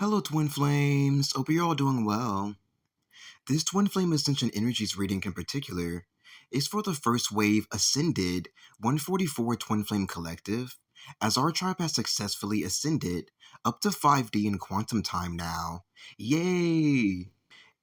Hello, Twin Flames. Hope you're all doing well. This Twin Flame Ascension Energies reading in particular is for the first wave Ascended 144 Twin Flame Collective, as our tribe has successfully ascended up to 5D in quantum time now. Yay!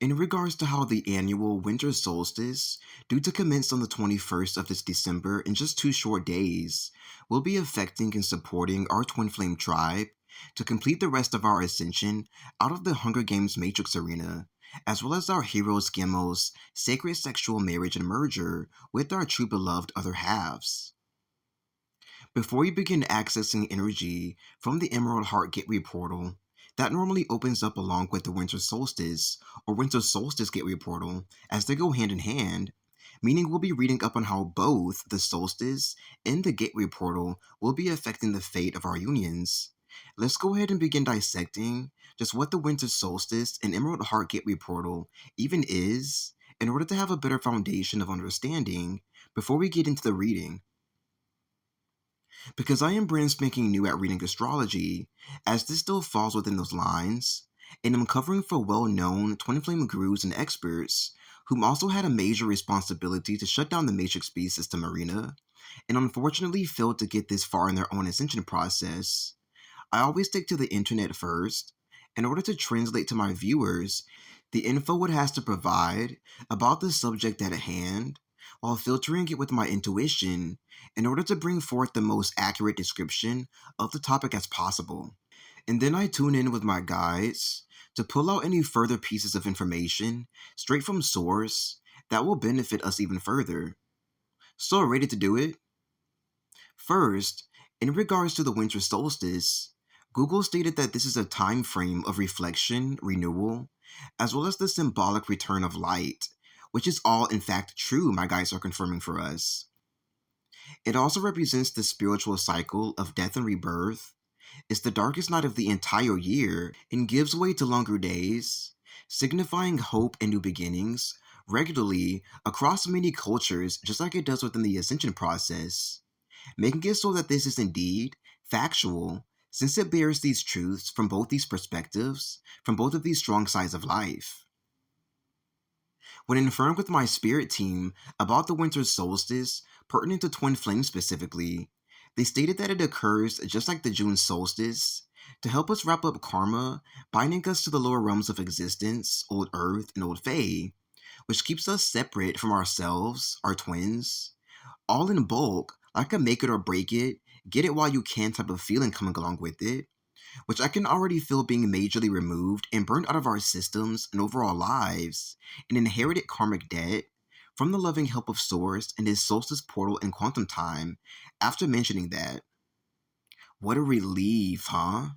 In regards to how the annual winter solstice, due to commence on the 21st of this December in just 2 short days, will be affecting and supporting our Twin Flame tribe to complete the rest of our ascension out of the Hunger Games Matrix arena, as well as our heroes Gemos' sacred sexual marriage and merger with our true beloved other halves. Before you begin accessing energy from the Emerald Heart Gateway portal, that normally opens up along with the Winter Solstice or Winter Solstice Gateway portal as they go hand in hand, meaning we'll be reading up on how both the Solstice and the Gateway portal will be affecting the fate of our unions. Let's go ahead and begin dissecting just what the Winter Solstice and Emerald Heart Gateway portal even is in order to have a better foundation of understanding before we get into the reading. Because I am brand spanking new at reading astrology, as this still falls within those lines, and I'm covering for well-known twin flame gurus and experts, whom also had a major responsibility to shut down the Matrix B system arena, and unfortunately failed to get this far in their own ascension process. I always stick to the internet first, in order to translate to my viewers the info it has to provide about the subject at hand, while filtering it with my intuition in order to bring forth the most accurate description of the topic as possible. And then I tune in with my guides to pull out any further pieces of information straight from source that will benefit us even further. So, ready to do it? First, in regards to the winter solstice, Google stated that this is a time frame of reflection, renewal, as well as the symbolic return of light, which is all in fact true, my guides are confirming for us. It also represents the spiritual cycle of death and rebirth, is the darkest night of the entire year, and gives way to longer days, signifying hope and new beginnings, regularly across many cultures, just like it does within the ascension process, making it so that this is indeed factual, since it bears these truths from both these perspectives, from both of these strong sides of life. When informed with my spirit team about the winter solstice pertinent to twin flames specifically, they stated that it occurs just like the June solstice to help us wrap up karma, binding us to the lower realms of existence, old earth and old fae, which keeps us separate from ourselves, our twins, all in bulk, like a make it or break it, get it while you can type of feeling coming along with it, which I can already feel being majorly removed and burned out of our systems and overall lives, an inherited karmic debt from the loving help of Source and his solstice portal in quantum time. After mentioning that, what a relief, huh?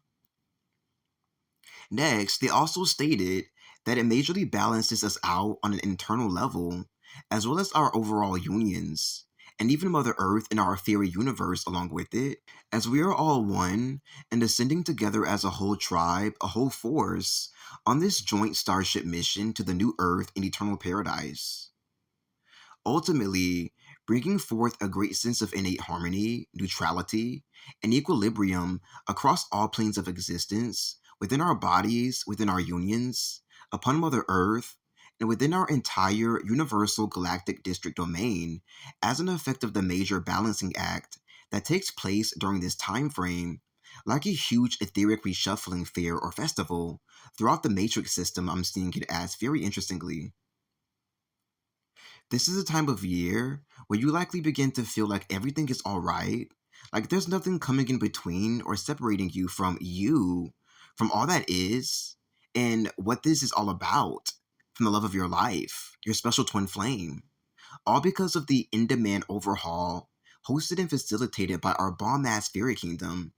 Next, they also stated that it majorly balances us out on an internal level, as well as our overall unions, and even Mother Earth and our fairy universe along with it, as we are all one and ascending together as a whole tribe, a whole force, on this joint starship mission to the new Earth and eternal paradise. Ultimately, bringing forth a great sense of innate harmony, neutrality, and equilibrium across all planes of existence, within our bodies, within our unions, upon Mother Earth, and within our entire universal galactic district domain, as an effect of the major balancing act that takes place during this time frame, like a huge etheric reshuffling fair or festival throughout the matrix system. I'm seeing it as very interestingly. This is a time of year where you likely begin to feel like everything is alright, like there's nothing coming in between or separating you, from all that is, and what this is all about, from the love of your life, your special twin flame. All because of the in-demand overhaul hosted and facilitated by our bomb-ass fairy kingdom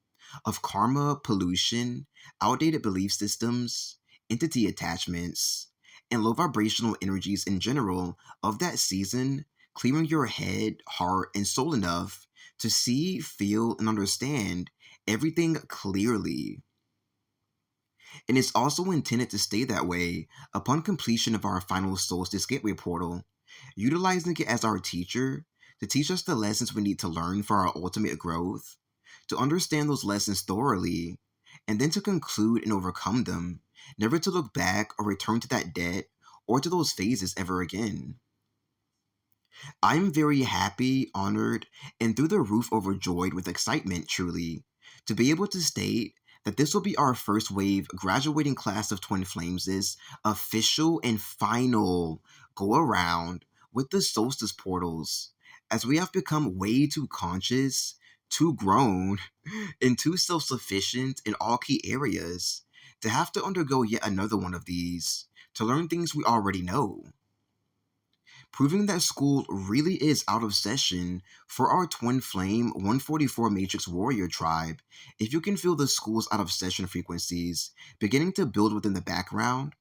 of karma, pollution, outdated belief systems, entity attachments, and low vibrational energies in general of that season, clearing your head, heart, and soul enough to see, feel, and understand everything clearly. And it's also intended to stay that way upon completion of our final Solstice Gateway portal, utilizing it as our teacher to teach us the lessons we need to learn for our ultimate growth, to understand those lessons thoroughly, and then to conclude and overcome them, never to look back or return to that debt or to those phases ever again. I'm very happy, honored, and through the roof overjoyed with excitement, truly, to be able to state that this will be our first wave graduating class of Twin Flames' official and final go around with the Solstice portals, as we have become way too conscious, too grown, and too self sufficient in all key areas to have to undergo yet another one of these to learn things we already know, proving that school really is out of session for our twin flame 144 matrix warrior tribe. If you can feel the school's out of session frequencies beginning to build within the background,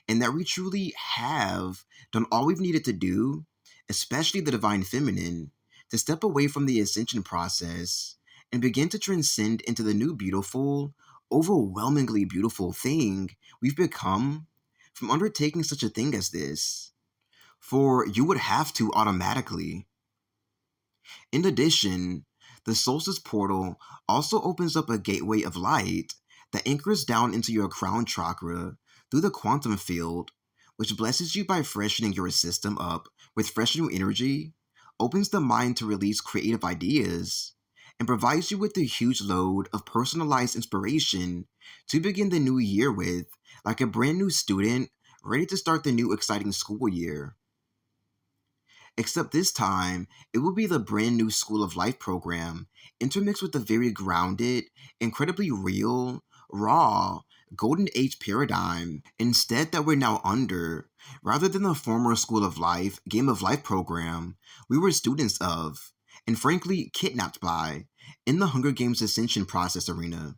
and that we truly have done all we've needed to do, especially the divine feminine, to step away from the ascension process and begin to transcend into the new beautiful, overwhelmingly beautiful thing we've become from undertaking such a thing as this. For you would have to automatically. In addition, the Solstice portal also opens up a gateway of light that anchors down into your crown chakra through the quantum field, which blesses you by freshening your system up with fresh new energy, opens the mind to release creative ideas, and provides you with the huge load of personalized inspiration to begin the new year with, like a brand new student ready to start the new exciting school year. Except this time, it will be the brand new School of Life program, intermixed with the very grounded, incredibly real, raw, golden age paradigm instead that we're now under, rather than the former School of Life, Game of Life program we were students of, and frankly kidnapped by, in the Hunger Games Ascension process arena.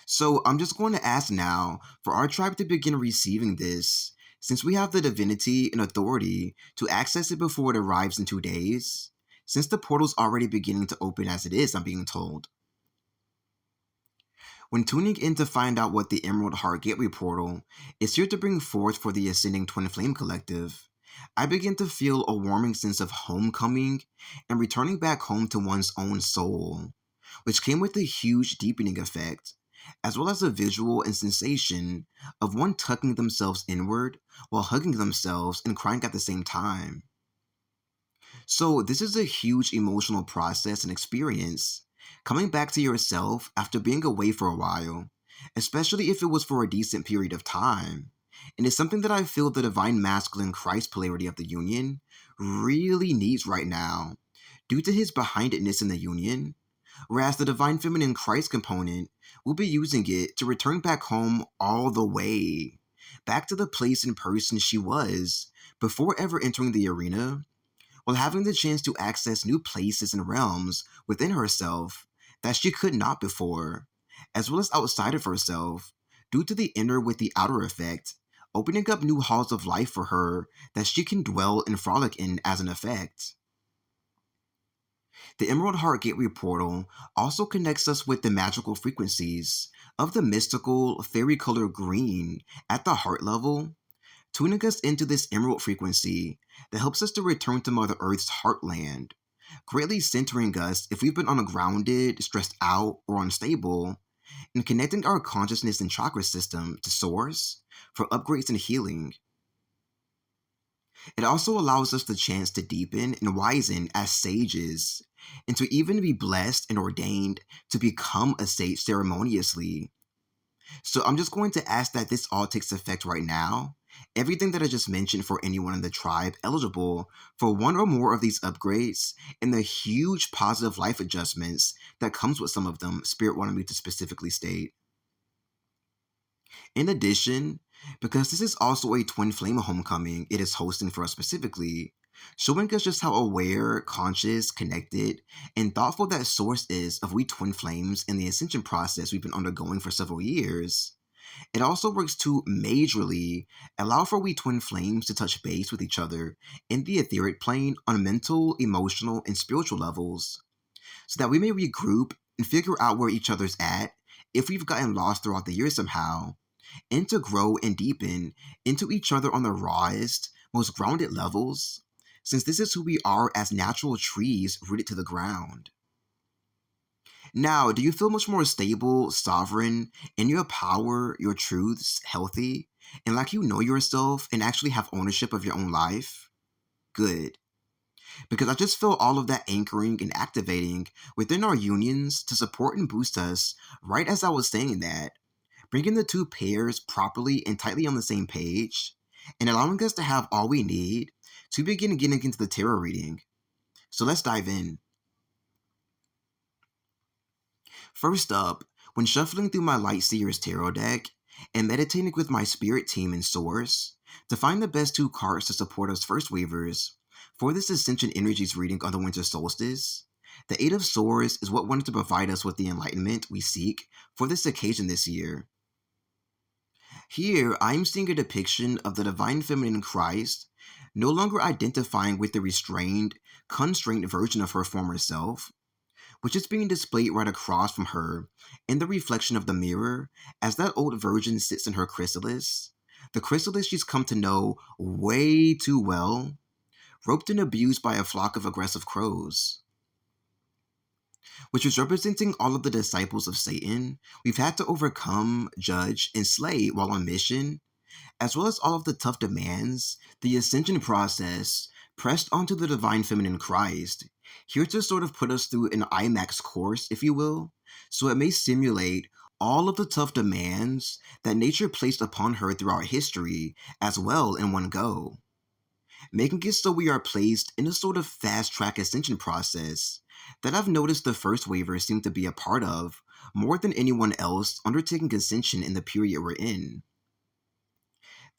So I'm just going to ask now for our tribe to begin receiving this, since we have the divinity and authority to access it before it arrives in 2 days, since the portal's already beginning to open as it is, I'm being told. When tuning in to find out what the Emerald Heart Gateway portal is here to bring forth for the Ascending Twin Flame Collective, I begin to feel a warming sense of homecoming and returning back home to one's own soul, which came with a huge deepening effect, as well as a visual and sensation of one tucking themselves inward while hugging themselves and crying at the same time. So, this is a huge emotional process and experience, coming back to yourself after being away for a while, especially if it was for a decent period of time. And it's something that I feel the divine masculine Christ polarity of the union really needs right now, due to his behindedness in the union, whereas the divine feminine Christ component will be using it to return back home all the way, back to the place and person she was before ever entering the arena, while having the chance to access new places and realms within herself that she could not before, as well as outside of herself, due to the inner with the outer effect, opening up new halls of life for her that she can dwell and frolic in as an effect. The Emerald Heart Gateway portal also connects us with the magical frequencies of the mystical fairy color green at the heart level, tuning us into this emerald frequency that helps us to return to Mother Earth's heartland, greatly centering us if we've been ungrounded, stressed out, or unstable, and connecting our consciousness and chakra system to Source for upgrades and healing. It also allows us the chance to deepen and wisen as sages, and to even be blessed and ordained to become a sage ceremoniously. So I'm just going to ask that this all takes effect right now. Everything that I just mentioned for anyone in the tribe eligible for one or more of these upgrades and the huge positive life adjustments that comes with some of them, Spirit wanted me to specifically state. In addition, because this is also a twin flame homecoming it is hosting for us specifically, showing us just how aware, conscious, connected, and thoughtful that Source is of we twin flames in the ascension process we've been undergoing for several years. It also works to majorly allow for we twin flames to touch base with each other in the etheric plane on mental, emotional, and spiritual levels, so that we may regroup and figure out where each other's at if we've gotten lost throughout the year somehow, and to grow and deepen into each other on the rawest, most grounded levels, since this is who we are as natural trees rooted to the ground. Now, do you feel much more stable, sovereign, in your power, your truths, healthy, and like you know yourself and actually have ownership of your own life? Good. Because I just feel all of that anchoring and activating within our unions to support and boost us right as I was saying that, bringing the two pairs properly and tightly on the same page, and allowing us to have all we need to begin getting into the tarot reading. So let's dive in. First up, when shuffling through my Lightseer's tarot deck and meditating with my spirit team and source to find the best two cards to support us first weavers for this Ascension Energies reading on the winter solstice, the Eight of Swords is what wanted to provide us with the enlightenment we seek for this occasion this year. Here, I am seeing a depiction of the divine feminine Christ, no longer identifying with the restrained, constrained version of her former self, which is being displayed right across from her in the reflection of the mirror as that old virgin sits in her chrysalis, the chrysalis she's come to know way too well, roped and abused by a flock of aggressive crows, which is representing all of the disciples of Satan we've had to overcome, judge, and slay while on mission, as well as all of the tough demands the ascension process pressed onto the divine feminine Christ, here to sort of put us through an IMAX course, if you will, so it may simulate all of the tough demands that nature placed upon her throughout history as well in one go, making it so we are placed in a sort of fast-track ascension process that I've noticed the first waivers seem to be a part of more than anyone else undertaking ascension in the period we're in.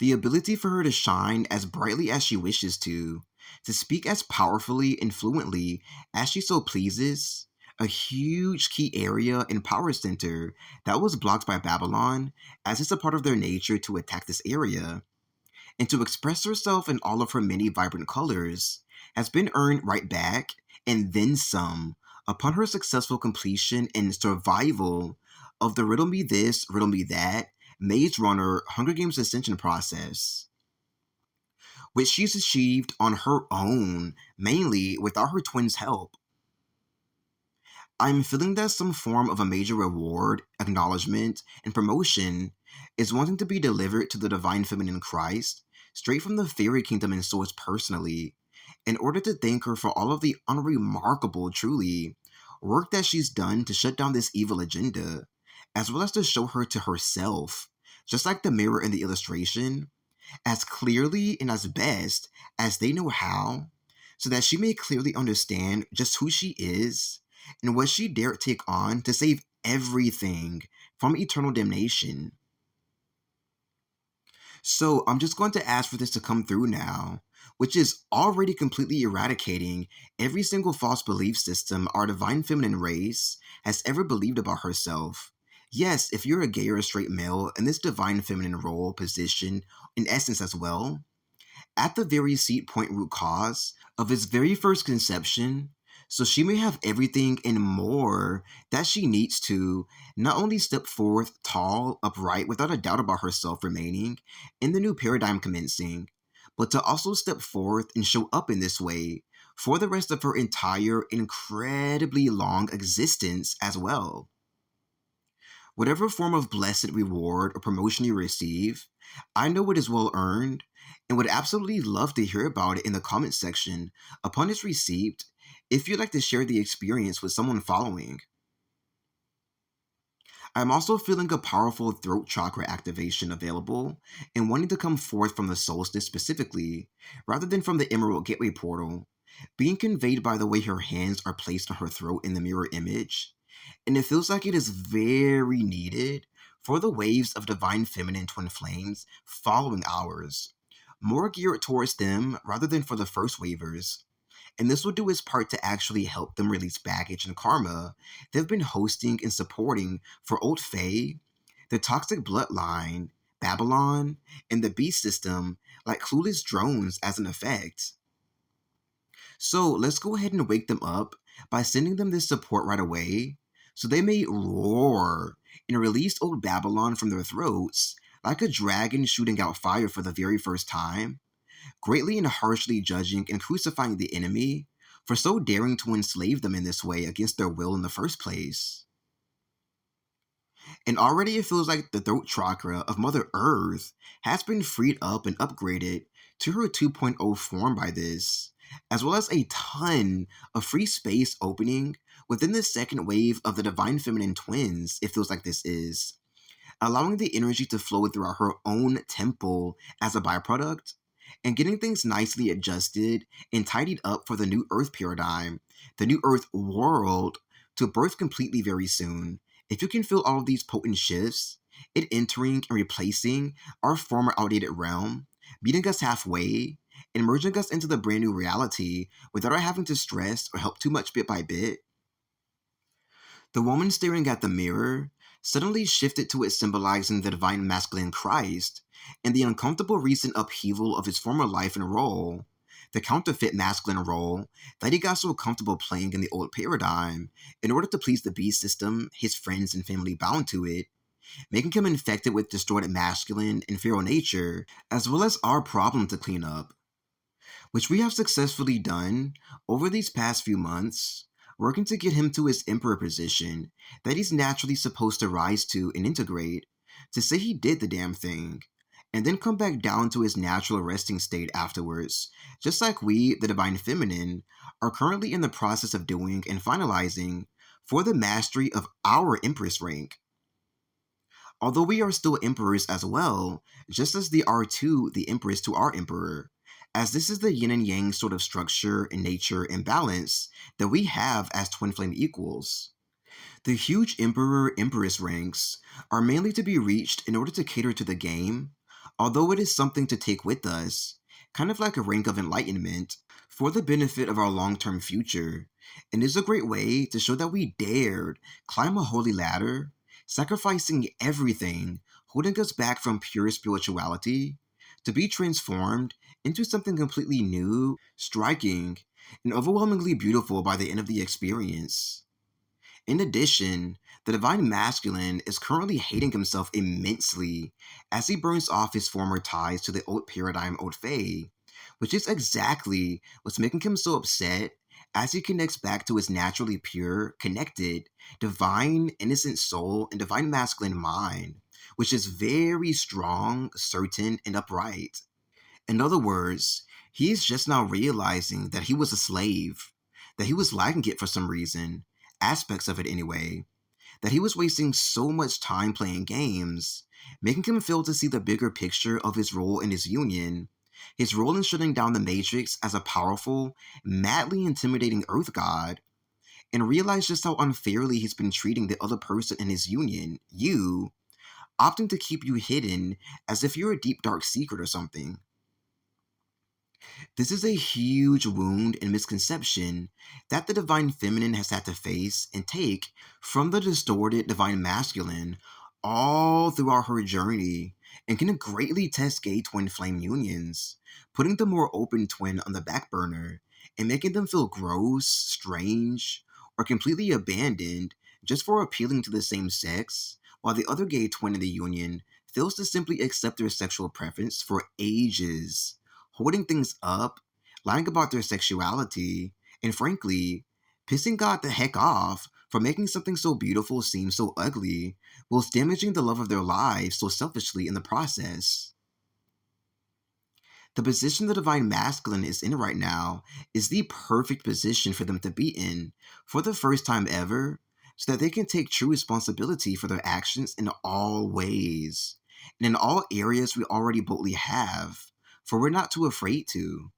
The ability for her to shine as brightly as she wishes to speak as powerfully and fluently as she so pleases, a huge key area and power center that was blocked by Babylon, as it's a part of their nature to attack this area, and to express herself in all of her many vibrant colors, has been earned right back, and then some, upon her successful completion and survival of the Riddle Me This, Riddle Me That, Maze Runner Hunger Games Ascension process, which she's achieved on her own, mainly without her twins' help. I'm feeling that some form of a major reward, acknowledgement, and promotion is wanting to be delivered to the divine feminine Christ, straight from the fairy kingdom and source personally, in order to thank her for all of the unremarkable, truly, work that she's done to shut down this evil agenda, as well as to show her to herself, just like the mirror in the illustration, as clearly and as best as they know how, so that she may clearly understand just who she is and what she dared take on to save everything from eternal damnation. So I'm just going to ask for this to come through now, which is already completely eradicating every single false belief system our divine feminine race has ever believed about herself. Yes, if you're a gay or a straight male in this divine feminine role, position, in essence as well, at the very seat, point, root cause of its very first conception, so she may have everything and more that she needs to not only step forth tall, upright, without a doubt about herself remaining in the new paradigm commencing, but to also step forth and show up in this way for the rest of her entire incredibly long existence as well. Whatever form of blessed reward or promotion you receive, I know it is well earned and would absolutely love to hear about it in the comment section upon its receipt if you'd like to share the experience with someone following. I'm also feeling a powerful throat chakra activation available and wanting to come forth from the solstice specifically, rather than from the Emerald Gateway portal, being conveyed by the way her hands are placed on her throat in the mirror image, and it feels like it is very needed for the waves of divine feminine twin flames following ours, more geared towards them rather than for the first wavers. And this will do its part to actually help them release baggage and karma they've been hosting and supporting for Old Fae, the toxic bloodline, Babylon, and the beast system like clueless drones as an effect. So let's go ahead and wake them up by sending them this support right away, so they may roar and release old Babylon from their throats like a dragon shooting out fire for the very first time, greatly and harshly judging and crucifying the enemy for so daring to enslave them in this way against their will in the first place. And already it feels like the throat chakra of Mother Earth has been freed up and upgraded to her 2.0 form by this, as well as a ton of free space opening within the second wave of the Divine Feminine twins, it feels like this is, allowing the energy to flow throughout her own temple as a byproduct, and getting things nicely adjusted and tidied up for the new Earth paradigm, the new Earth world, to birth completely very soon. If you can feel all of these potent shifts, it entering and replacing our former outdated realm, meeting us halfway, and merging us into the brand new reality without our having to stress or help too much bit by bit, the woman staring at the mirror suddenly shifted to it symbolizing the divine masculine Christ and the uncomfortable recent upheaval of his former life and role, the counterfeit masculine role that he got so comfortable playing in the old paradigm in order to please the beast system, his friends and family bound to it, making him infected with distorted masculine and feral nature, as well as our problem to clean up, which we have successfully done over these past few months, working to get him to his emperor position that he's naturally supposed to rise to and integrate, to say he did the damn thing, and then come back down to his natural resting state afterwards, just like we, the Divine Feminine, are currently in the process of doing and finalizing for the mastery of our Empress rank. Although we are still emperors as well, just as they are to the empress to our emperor, as this is the yin and yang sort of structure and nature and balance that we have as twin flame equals. The huge emperor empress ranks are mainly to be reached in order to cater to the game, although it is something to take with us, kind of like a rank of enlightenment, for the benefit of our long term future, and is a great way to show that we dared climb a holy ladder, sacrificing everything holding us back from pure spirituality, to be transformed into something completely new, striking, and overwhelmingly beautiful by the end of the experience. In addition, the Divine Masculine is currently hating himself immensely as he burns off his former ties to the old paradigm Old Fae, which is exactly what's making him so upset as he connects back to his naturally pure, connected, divine, innocent soul and divine masculine mind, which is very strong, certain, and upright. In other words, he's just now realizing that he was a slave, that he was lacking it for some reason, aspects of it anyway, that he was wasting so much time playing games, making him fail to see the bigger picture of his role in his union, his role in shutting down the Matrix as a powerful, madly intimidating Earth God, and realize just how unfairly he's been treating the other person in his union, you, opting to keep you hidden as if you're a deep dark secret or something. This is a huge wound and misconception that the Divine Feminine has had to face and take from the distorted Divine Masculine all throughout her journey, and can greatly test gay twin flame unions, putting the more open twin on the back burner and making them feel gross, strange, or completely abandoned just for appealing to the same sex, while the other gay twin in the union fails to simply accept their sexual preference for ages, holding things up, lying about their sexuality, and frankly, pissing God the heck off for making something so beautiful seem so ugly, whilst damaging the love of their lives so selfishly in the process. The position the Divine Masculine is in right now is the perfect position for them to be in for the first time ever, so that they can take true responsibility for their actions in all ways, and in all areas we already boldly have, for we're not too afraid to.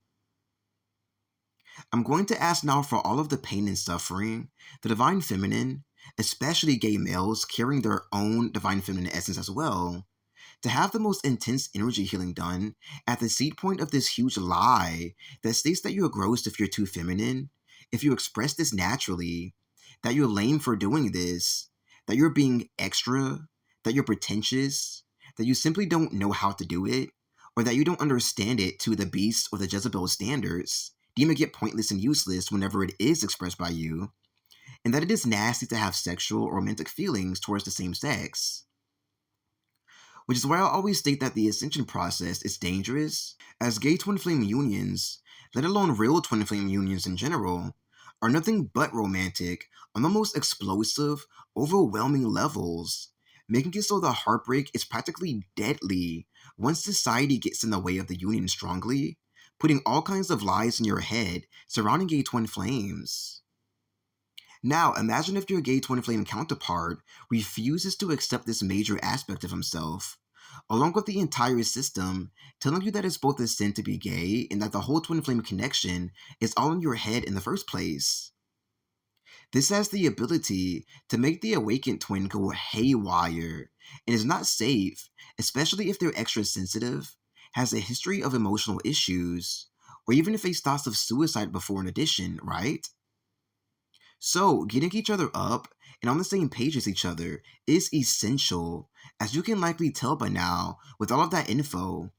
I'm going to ask now for all of the pain and suffering, the Divine Feminine, especially gay males carrying their own Divine Feminine essence as well, to have the most intense energy healing done at the seed point of this huge lie that states that you're gross if you're too feminine, if you express this naturally, that you're lame for doing this, that you're being extra, that you're pretentious, that you simply don't know how to do it, or that you don't understand it to the beast or the Jezebel standards, deeming it pointless and useless whenever it is expressed by you, and that it is nasty to have sexual or romantic feelings towards the same sex. Which is why I always state that the ascension process is dangerous, as gay twin flame unions, let alone real twin flame unions in general, are nothing but romantic on the most explosive, overwhelming levels, making it so the heartbreak is practically deadly once society gets in the way of the union strongly, putting all kinds of lies in your head surrounding gay twin flames. Now, imagine if your gay twin flame counterpart refuses to accept this major aspect of himself, along with the entire system telling you that it's both a sin to be gay and that the whole twin flame connection is all in your head in the first place. This has the ability to make the awakened twin go haywire and is not safe, especially if they're extra sensitive, has a history of emotional issues, or even if faced thoughts of suicide before in addition, right? So, getting each other up and on the same page as each other is essential, as you can likely tell by now with all of that info.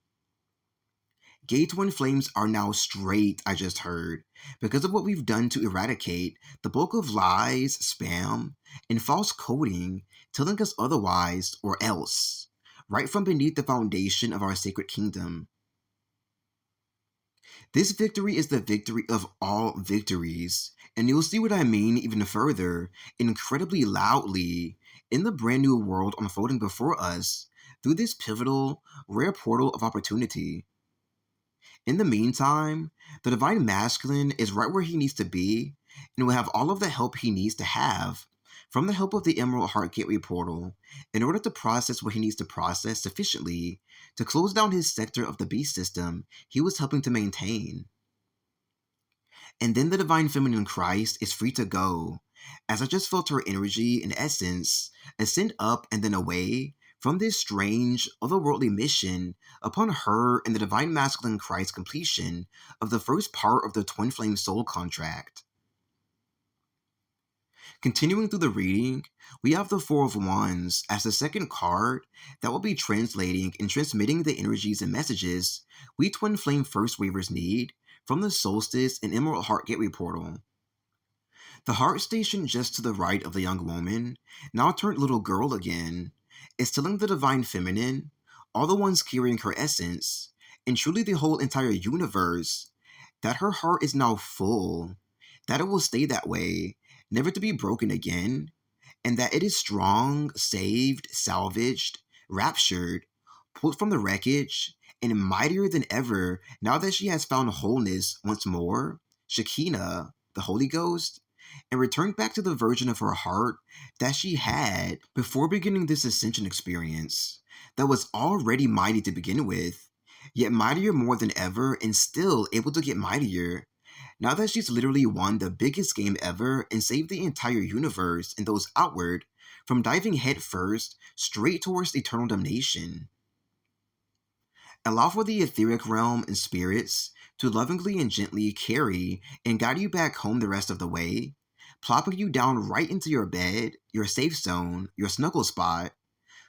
Gay twin flames are now straight, I just heard, because of what we've done to eradicate the bulk of lies, spam, and false coding telling us otherwise or else, right from beneath the foundation of our sacred kingdom. This victory is the victory of all victories, and you'll see what I mean even further, incredibly loudly, in the brand new world unfolding before us through this pivotal, rare portal of opportunity. In the meantime, the Divine Masculine is right where he needs to be and will have all of the help he needs to have from the help of the Emerald Heart Gateway portal in order to process what he needs to process sufficiently to close down his sector of the beast system he was helping to maintain. And then the Divine Feminine Christ is free to go, as I just felt her energy and essence ascend up and then away from this strange, otherworldly mission upon her and the Divine Masculine Christ completion of the first part of the Twin Flame Soul contract. Continuing through the reading, we have the Four of Wands as the second card that will be translating and transmitting the energies and messages we Twin Flame First Wavers need from the Solstice and Emerald Heart Gateway portal. The heart station just to the right of the young woman, now turned little girl again, is telling the Divine Feminine, all the ones carrying her essence, and truly the whole entire universe, that her heart is now full, that it will stay that way, never to be broken again, and that it is strong, saved, salvaged, raptured, pulled from the wreckage, and mightier than ever now that she has found wholeness once more, Shekinah, the Holy Ghost, and returned back to the version of her heart that she had before beginning this ascension experience, that was already mighty to begin with, yet mightier more than ever and still able to get mightier, now that she's literally won the biggest game ever and saved the entire universe and those outward from diving headfirst straight towards eternal damnation. Allow for the etheric realm and spirits to lovingly and gently carry and guide you back home the rest of the way, plopping you down right into your bed, your safe zone, your snuggle spot,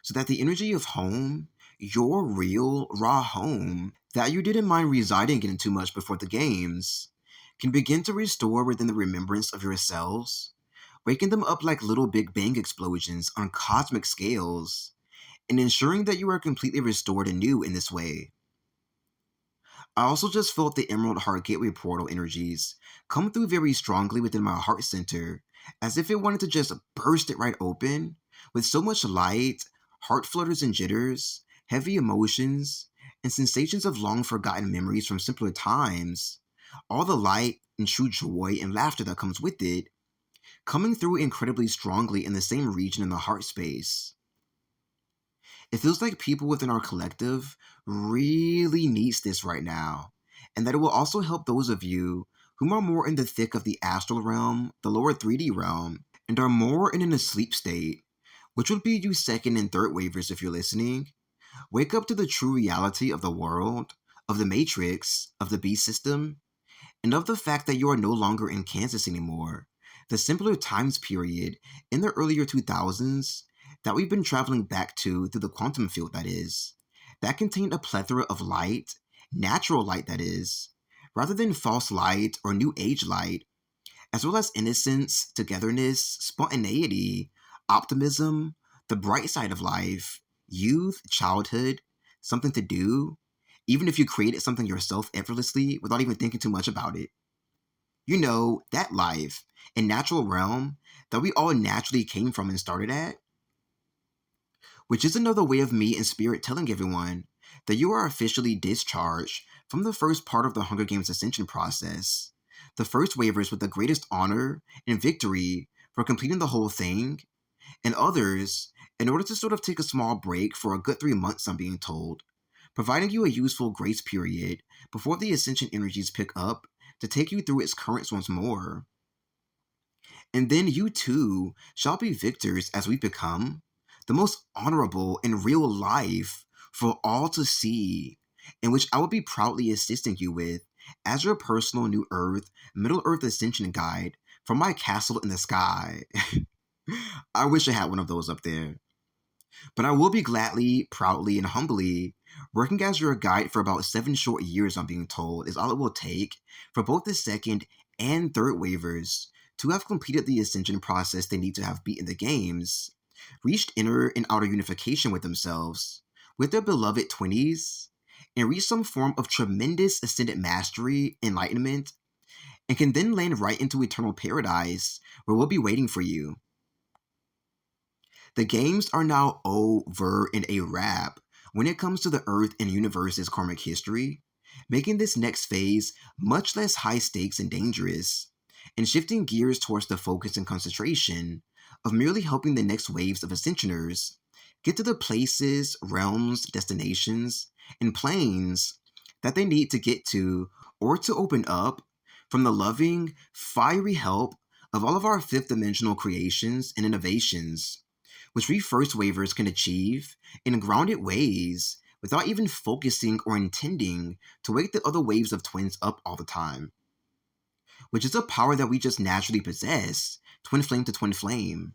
so that the energy of home, your real, raw home, that you didn't mind residing in too much before the games, can begin to restore within the remembrance of your cells, waking them up like little Big Bang explosions on cosmic scales, and ensuring that you are completely restored anew in this way. I also just felt the Emerald Heart Gateway portal energies come through very strongly within my heart center, as if it wanted to just burst it right open, with so much light, heart flutters and jitters, heavy emotions, and sensations of long forgotten memories from simpler times, all the light and true joy and laughter that comes with it, coming through incredibly strongly in the same region in the heart space. It feels like people within our collective really needs this right now, and that it will also help those of you whom are more in the thick of the astral realm, the lower 3D realm, and are more in an asleep state, which would be you second and third wavers if you're listening. Wake up to the true reality of the world, of the matrix, of the beast system, and of the fact that you are no longer in Kansas anymore, the simpler times period in the earlier 2000s that we've been traveling back to through the quantum field, that is, that contained a plethora of light, natural light that is, rather than false light or new age light, as well as innocence, togetherness, spontaneity, optimism, the bright side of life, youth, childhood, something to do, even if you created something yourself effortlessly without even thinking too much about it. You know, that life and natural realm that we all naturally came from and started at. which is another way of me and Spirit telling everyone that you are officially discharged from the first part of the Hunger Games Ascension process. The first waivers with the greatest honor and victory for completing the whole thing, and others in order to sort of take a small break for a good 3 months, I'm being told, providing you a useful grace period before the Ascension energies pick up to take you through its currents once more. And then you too shall be victors as we become, the most honorable in real life for all to see, in which I will be proudly assisting you with as your personal New Earth, Middle Earth Ascension guide from my castle in the sky. I wish I had one of those up there. But I will be gladly, proudly, and humbly working as your guide for about 7 short years, I'm being told, is all it will take for both the second and third waivers to have completed the ascension process they need to have beaten the games, reached inner and outer unification with themselves, with their beloved 20s, and reach some form of tremendous ascended mastery, enlightenment, and can then land right into eternal paradise where we'll be waiting for you. The games are now over in a wrap when it comes to the Earth and universe's karmic history, making this next phase much less high stakes and dangerous, and shifting gears towards the focus and concentration of merely helping the next waves of Ascensioners get to the places, realms, destinations, and planes that they need to get to or to open up from the loving, fiery help of all of our fifth dimensional creations and innovations, which we first waivers can achieve in grounded ways without even focusing or intending to wake the other waves of twins up all the time, which is a power that we just naturally possess, twin flame to twin flame.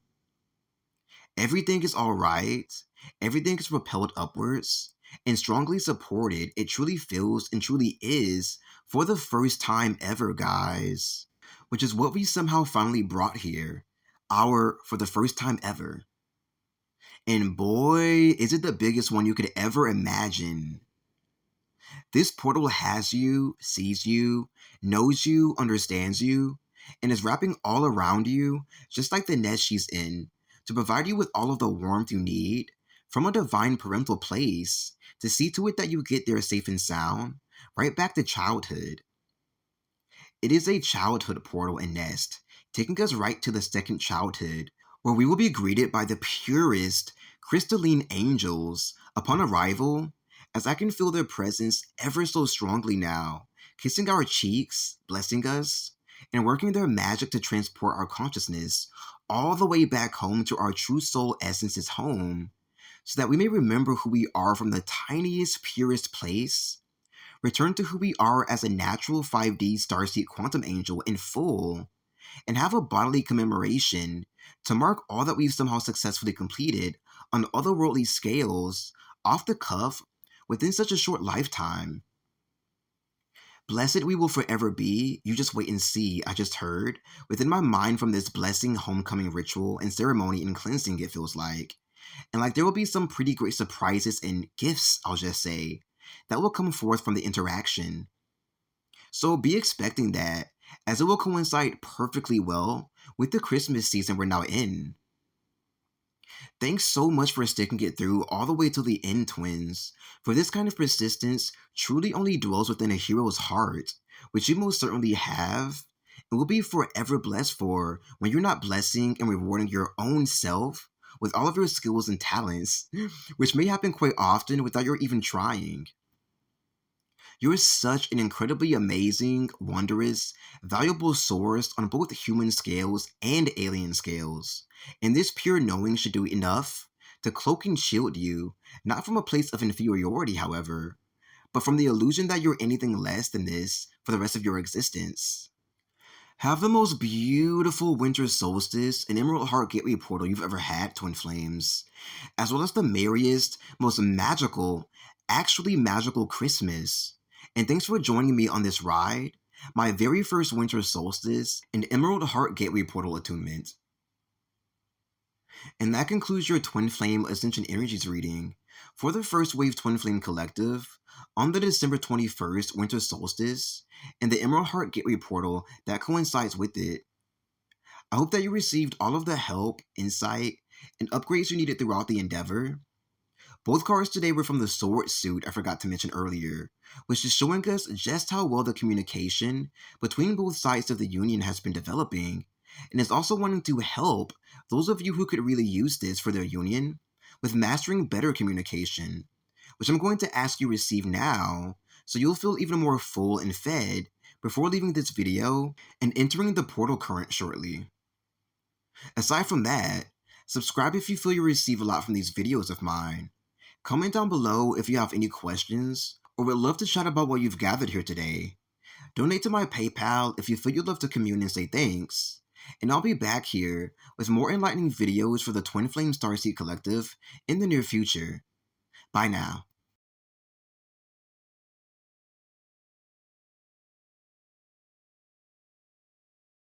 Everything is alright, everything is propelled upwards, and strongly supported, it truly feels and truly is for the first time ever, guys. Which is what we somehow finally brought here. Our for the first time ever. And boy, is it the biggest one you could ever imagine. This portal has you, sees you, knows you, understands you, and is wrapping all around you, just like the nest she's in, to provide you with all of the warmth you need from a divine parental place to see to it that you get there safe and sound, right back to childhood. It is a childhood portal and nest, taking us right to the second childhood, where we will be greeted by the purest, crystalline angels upon arrival, as I can feel their presence ever so strongly now, kissing our cheeks, blessing us, and working their magic to transport our consciousness all the way back home to our true soul essence's home, so that we may remember who we are from the tiniest, purest place, return to who we are as a natural 5D starseed quantum angel in full, and have a bodily commemoration to mark all that we've somehow successfully completed on otherworldly scales, off the cuff, within such a short lifetime. Blessed we will forever be, you just wait and see, I just heard, within my mind from this blessing homecoming ritual and ceremony and cleansing, it feels like. And like there will be some pretty great surprises and gifts, I'll just say, that will come forth from the interaction. So be expecting that, as it will coincide perfectly well with the Christmas season we're now in. Thanks so much for sticking it through all the way to the end, twins, for this kind of persistence truly only dwells within a hero's heart, which you most certainly have, and will be forever blessed for when you're not blessing and rewarding your own self with all of your skills and talents, which may happen quite often without your even trying. You're such an incredibly amazing, wondrous, valuable source on both human scales and alien scales, and this pure knowing should do enough to cloak and shield you, not from a place of inferiority, however, but from the illusion that you're anything less than this for the rest of your existence. Have the most beautiful winter solstice and Emerald Heart Gateway portal you've ever had, Twin Flames, as well as the merriest, most magical, actually magical Christmas. And thanks for joining me on this ride, my very first winter solstice and Emerald Heart Gateway portal attunement. And that concludes your Twin Flame Ascension Energies reading for the First Wave Twin Flame Collective on the December 21st winter solstice and the Emerald Heart Gateway portal that coincides with it. I hope that you received all of the help, insight, and upgrades you needed throughout the endeavor, Both cards today were from the sword suit I forgot to mention earlier, which is showing us just how well the communication between both sides of the union has been developing, and is also wanting to help those of you who could really use this for their union with mastering better communication, which I'm going to ask you to receive now so you'll feel even more full and fed before leaving this video and entering the portal current shortly. Aside from that, subscribe if you feel you receive a lot from these videos of mine. Comment down below if you have any questions or would love to chat about what you've gathered here today. Donate to my PayPal if you feel you'd love to commune and say thanks. And I'll be back here with more enlightening videos for the Twin Flame Starseed Collective in the near future. Bye now.